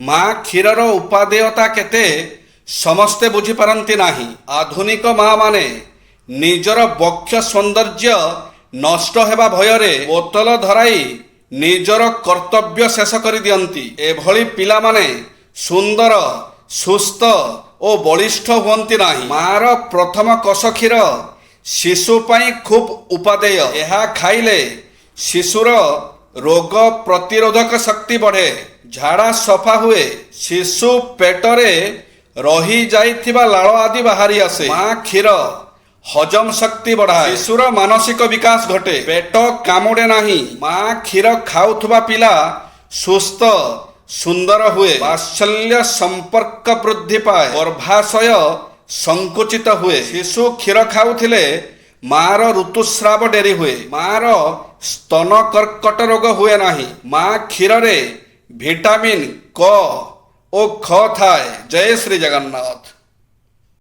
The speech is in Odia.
ମା କ୍ଷୀରର ଉପାଦେୟତା କେତେ ସମସ୍ତେ ବୁଝିପାରନ୍ତି ନାହିଁ। ଆଧୁନିକ ମା ମାନେ ନିଜର ବକ୍ଷ ସୌନ୍ଦର୍ଯ୍ୟ ନଷ୍ଟ ହେବା ଭୟରେ ବୋତଲ ଧରାଇ ନିଜର କର୍ତ୍ତବ୍ୟ ଶେଷ କରିଦିଅନ୍ତି। ଏଭଳି ପିଲାମାନେ ସୁନ୍ଦର, ସୁସ୍ଥ ଓ ବଳିଷ୍ଠ ହୁଅନ୍ତି ନାହିଁ। ମାର ପ୍ରଥମ କଷ କ୍ଷୀର ଶିଶୁ ପାଇଁ ଖୁବ୍ ଉପାଦେୟ। ଏହା ଖାଇଲେ ଶିଶୁର ରୋଗ ପ୍ରତିରୋଧକ ଶକ୍ତି ବଢ଼େ, ଝାଡ଼ା ସଫା ହୁଏ, ଶିଶୁ ପେଟରେ ରହିଯାଇଥିବା ଲାଳ ଆଦି ବାହାରି ଆସେ। ମା କ୍ଷୀର ହଜମ ଶକ୍ତି ବଢ଼ାଏ, ଶିଶୁର ମାନସିକ ବିକାଶ ଘଟେ, ପେଟ କାମୁଡ଼େ ନାହିଁ। ମା କ୍ଷୀର ଖାଉଥିବା ପିଲା ସୁସ୍ଥ, ସୁନ୍ଦର ହୁଏ, ବାତ୍ସଲ୍ୟ ସମ୍ପର୍କ ବୃଦ୍ଧି ପାଏ, ଗର୍ଭାଶୟ ସଂକୁଚିତ ହୁଏ। ଶିଶୁ କ୍ଷୀର ଖାଉଥିଲେ ମାର ଋତୁସ୍ରାବ ଡେରି ହୁଏ, ମାର ସ୍ତନ କର୍କଟ ରୋଗ ହୁଏ ନାହିଁ। ମା କ୍ଷୀରରେ ଭିଟାମିନ୍ କ ଓ ଖ ଥାଏ। ଜୟ ଶ୍ରୀ ଜଗନ୍ନାଥ।